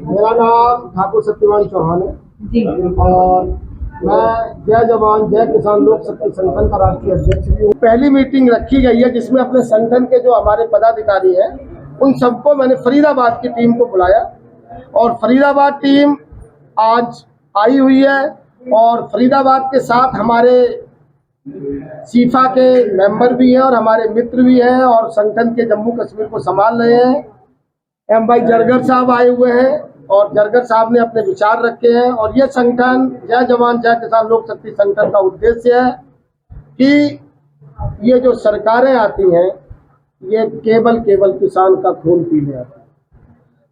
मेरा नाम ठाकुर सत्यवान चौहान है जी। और मैं जय जवान जय किसान लोक शक्ति संगठन का राष्ट्रीय अध्यक्ष भी हूँ। पहली मीटिंग रखी गई है जिसमें अपने संगठन के जो हमारे पदाधिकारी हैं उन सबको मैंने फरीदाबाद की टीम को बुलाया और फरीदाबाद टीम आज आई हुई है और फरीदाबाद के साथ हमारे सीफा के मेंबर भी हैं और हमारे मित्र भी हैं और संगठन के जम्मू कश्मीर को संभाल रहे हैं। एम भाई जरगर साहब आए हुए हैं और जरगर साहब ने अपने विचार रखे हैं और ये संगठन जय जवान जय किसान लोक शक्ति संगठन का उद्देश्य है कि ये जो सरकारें आती हैं ये केवल किसान का खून पीने आती है।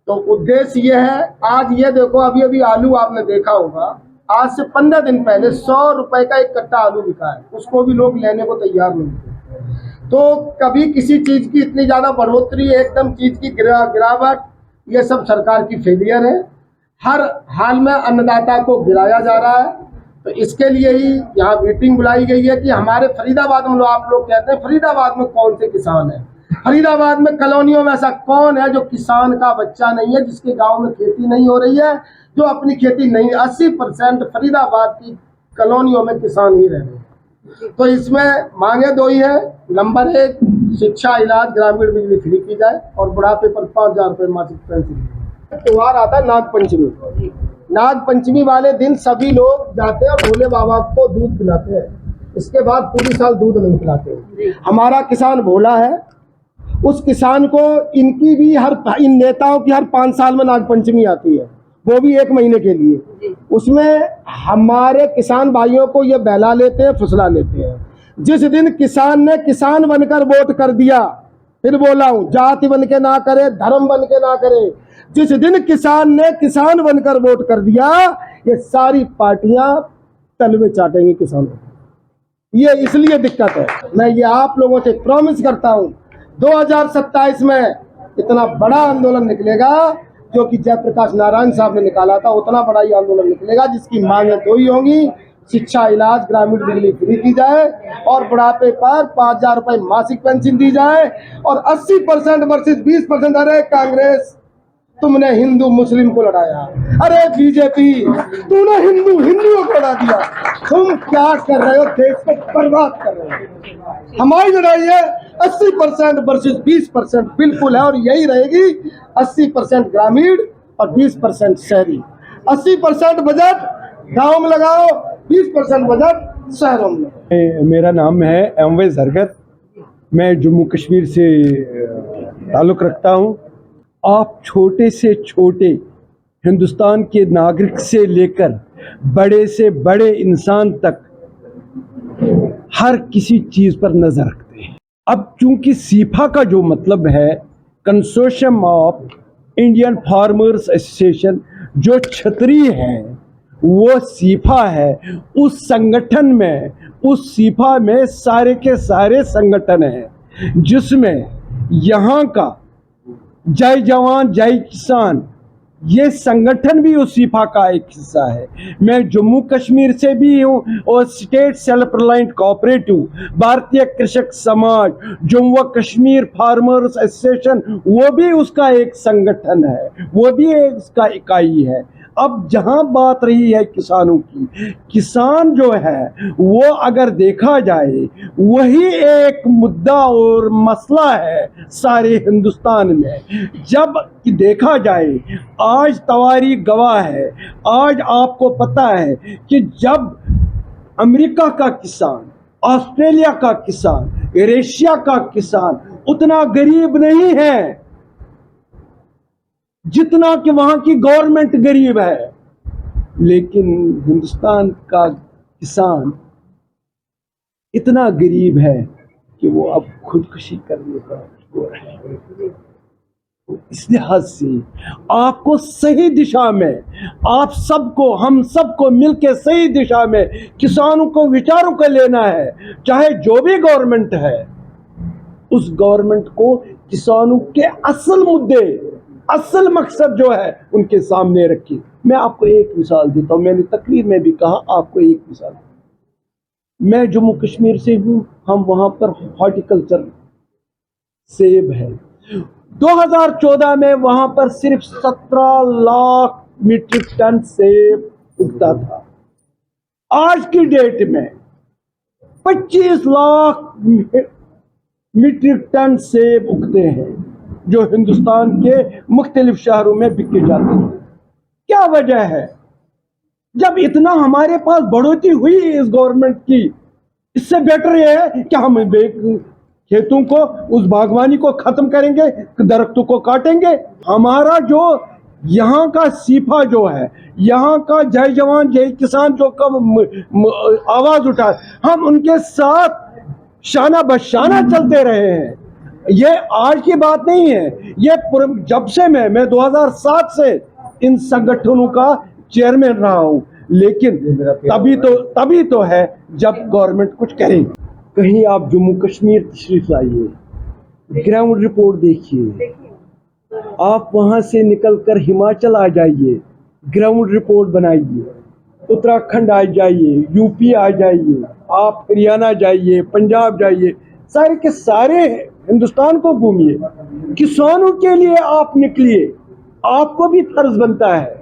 तो उद्देश्य ये है, आज ये देखो अभी आलू आपने देखा होगा, आज से 15 दिन पहले 100 रुपए का एक कट्टा आलू बिका है, उसको भी लोग लेने को तैयार नहीं थे। तो कभी किसी चीज की इतनी ज्यादा बढ़ोतरी, एकदम चीज की गिरावट, ये सब सरकार की फेलियर है। हर हाल में अन्नदाता को गिराया जा रहा है। तो इसके लिए ही यहाँ मीटिंग बुलाई गई है कि हमारे फरीदाबाद में, आप लोग कहते हैं फरीदाबाद में कौन से किसान है, फरीदाबाद में कॉलोनियों में ऐसा कौन है जो किसान का बच्चा नहीं है, जिसके गांव में खेती नहीं हो रही है, जो अपनी खेती नहीं, 80% फरीदाबाद की कॉलोनियों में किसान ही रह रहे हैं। तो इसमें मांगे दो ही है। नंबर 1, शिक्षा, इलाज, ग्रामीण बिजली फ्री की जाए और बुढ़ापे पर 5,000 रुपये मासिक पेंशन। त्योहार आता है नागपंचमी। नागपंचमी वाले दिन सभी लोग जाते हैं और भोले बाबा को दूध पिलाते हैं। इसके बाद पूरी साल दूध नहीं पिलाते। हमारा किसान भोला है, उस किसान को इनकी भी इन नेताओं की हर 5 साल में नागपंचमी आती है, वो भी 1 महीने के लिए। उसमें हमारे किसान भाइयों को ये बहला लेते हैं, फुसला लेते हैं। जिस दिन किसान ने किसान बनकर वोट कर दिया, फिर बोला हूं, जाति बन के ना करे, धर्म बन के ना करे, जिस दिन किसान ने किसान बनकर वोट कर दिया, ये सारी पार्टियां तलवे चाटेंगी किसानों। ये इसलिए दिक्कत है। मैं ये आप लोगों से प्रॉमिस करता हूं 2027 में इतना बड़ा आंदोलन निकलेगा जो कि जयप्रकाश नारायण साहब ने निकाला था, उतना बड़ा ही आंदोलन निकलेगा जिसकी मांगें 2 ही होंगी, शिक्षा, इलाज, ग्रामीण बिजली फ्री की जाए और बुढ़ापे पर 5,000 रुपये मासिक पेंशन दी जाए और 80% वर्सेस 20%। अरे कांग्रेस, तुमने हिंदू मुस्लिम को लड़ाया, अरे बीजेपी तूने हिंदुओं को लड़ा दिया। तुम क्या कर रहे हो, देश को बर्बाद कर रहे हो। हमारी लड़ाई है 80% वर्सेस 20% बिल्कुल है और यही रहेगी। 80% ग्रामीण और 20% शहरी। 80% बजट गाँव में लगाओ, 20% बजट शहरों में। मेरा नाम है एम वाई जरगर, मैं जम्मू कश्मीर से ताल्लुक़ रखता हूँ। आप छोटे से छोटे हिंदुस्तान के नागरिक से लेकर बड़े से बड़े इंसान तक हर किसी चीज़ पर नज़र रखते हैं। अब चूंकि सीफा का जो मतलब है, consortium of Indian farmers association, जो छतरी है वो सीफा है। उस संगठन में, उस सीफा में सारे के सारे संगठन हैं, जिसमें यहाँ का जय जवान जय किसान, ये संगठन भी उस सीफा का एक हिस्सा है। मैं जम्मू कश्मीर से भी हूँ और स्टेट सेल्फ रिलायंट कोऑपरेटिव, भारतीय कृषक समाज, जम्मू कश्मीर फार्मर्स एसोसिएशन, वो भी उसका एक संगठन है, वो भी उसका इकाई है। अब जहाँ बात रही है किसानों की, किसान जो है वो अगर देखा जाए वही एक मुद्दा और मसला है सारे हिंदुस्तान में। जब देखा जाए, आज तवारी गवाह है, आज आपको पता है कि जब अमेरिका का किसान, ऑस्ट्रेलिया का किसान, एशिया का किसान उतना गरीब नहीं है जितना कि वहां की गवर्नमेंट गरीब है, लेकिन हिंदुस्तान का किसान इतना गरीब है कि वो अब खुदकुशी करने का हो रहा है। इस लिहाज से आपको सही दिशा में, आप सबको, हम सबको मिलकर सही दिशा में किसानों को, विचारों को लेना है। चाहे जो भी गवर्नमेंट है, उस गवर्नमेंट को किसानों के असल मुद्दे, असल मकसद जो है उनके सामने रखी। मैं आपको एक मिसाल देता हूँ, मैंने तकरीर में भी कहा, आपको एक मिसाल। मैं जम्मू कश्मीर से हूँ, हम वहाँ पर हॉर्टिकल्चर, सेब है, 2014 में वहां पर सिर्फ 17 लाख मीट्रिक टन सेब उगता था। आज की डेट में 25 लाख मीट्रिक टन सेब उगते हैं, जो हिंदुस्तान के मुख्तलिफ शहरों में बिके जाते हैं। क्या वजह है? जब इतना हमारे पास बढ़ोतरी हुई इस गवर्नमेंट की, इससे बेटर यह है कि हम खेतों को, उस बागवानी को खत्म करेंगे, दरख्तों को काटेंगे। हमारा जो यहाँ का सीफा जो है, यहाँ का जय जवान जय किसान जो आवाज उठा, हम उनके साथ शाना बशाना चलते रहे हैं। ये आज की बात नहीं है, ये जब से मैं 2007 से इन संगठनों का चेयरमैन रहा हूं, लेकिन तभी तो है जब गवर्नमेंट कुछ करे। कहीं आप जम्मू कश्मीर तशरीफ लाइए, ग्राउंड रिपोर्ट देखिए, आप वहां से निकलकर हिमाचल आ जाइए, ग्राउंड रिपोर्ट बनाइए, उत्तराखंड आ जाइए, यूपी आ जाइए, आप हरियाणा जाइए, पंजाब जाइए, सारे के सारे हिंदुस्तान को घूमिए, किसानों के लिए आप निकलिए। आपको भी फर्ज बनता है,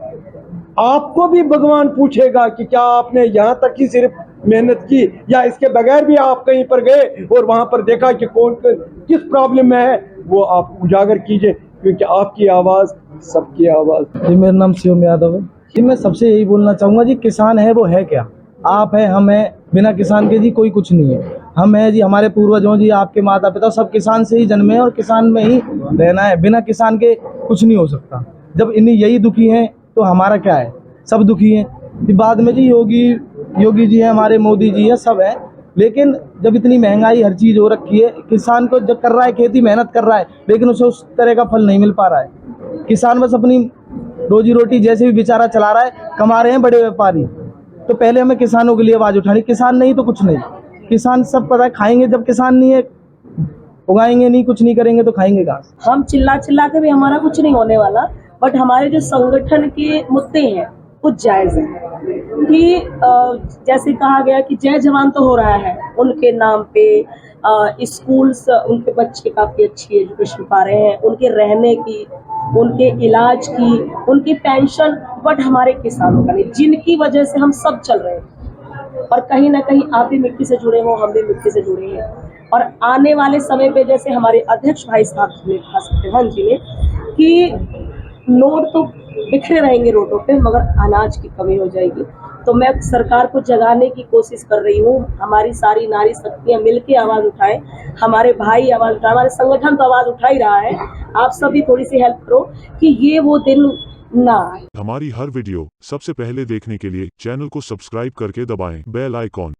आपको भी भगवान पूछेगा कि क्या आपने यहाँ तक ही सिर्फ मेहनत की, या इसके बगैर भी आप कहीं पर गए और वहां पर देखा कि कौन किस प्रॉब्लम में है, वो आप उजागर कीजिए, क्योंकि आपकी आवाज़ सबकी आवाज़। जी, मेरा नाम शिवम यादव है जी। मैं सबसे यही बोलना चाहूँगा जी, किसान है वो है क्या? आप है, हम है, बिना किसान के जी कोई कुछ नहीं है। हम है जी, हमारे पूर्वजों जी, आपके माता पिता सब किसान से ही जन्मे हैं और किसान में ही रहना है। बिना किसान के कुछ नहीं हो सकता। जब इन्हीं यही दुखी हैं तो हमारा क्या है? सब दुखी हैं। बाद में जी योगी जी हैं, हमारे मोदी जी हैं, सब है। लेकिन जब इतनी महंगाई हर चीज़ हो रखी है, किसान को जब कर रहा है खेती, मेहनत कर रहा है, लेकिन उसे उस तरह का फल नहीं मिल पा रहा है। किसान बस अपनी रोजी रोटी जैसे भी बेचारा चला रहा है, कमा रहे हैं बड़े व्यापारी। तो पहले हमें किसानों के लिए आवाज़ उठानी। किसान नहीं तो कुछ नहीं। किसान सब पता है, खाएंगे जब किसान नहीं है, उगाएंगे नहीं, कुछ नहीं करेंगे तो खाएंगे कहाँ से? हम चिल्ला के भी हमारा कुछ नहीं होने वाला, बट हमारे जो संगठन के मुद्दे हैं वो जायज़ है। कि जैसे कहा गया कि जय जवान तो हो रहा है, उनके नाम पे स्कूल्स, उनके बच्चे काफ़ी अच्छी एजुकेशन पा रहे हैं, उनके रहने की, उनके इलाज की, उनकी पेंशन, बट हमारे किसानों का नहीं, जिनकी वजह से हम सब चल रहे हैं। और कहीं ना कहीं आप भी मिट्टी से जुड़े हो, हम भी मिट्टी से जुड़े हैं। और आने वाले समय पे जैसे हमारे अध्यक्ष भाई साहब ने कहा, सत्यवान जी ने, कि नोट तो बिखरे रहेंगे रोडों पे, मगर अनाज की कमी हो जाएगी। तो मैं सरकार को जगाने की कोशिश कर रही हूँ। हमारी सारी नारी शक्तियाँ मिलके आवाज़ उठाएं, हमारे भाई आवाज़ उठाएं, हमारे संगठन तो आवाज़ उठा ही रहा है। आप सभी थोड़ी सी हेल्प करो कि ये वो दिन ना आए। हमारी हर वीडियो सबसे पहले देखने के लिए चैनल को सब्सक्राइब करके दबाएं बेल आइकॉन।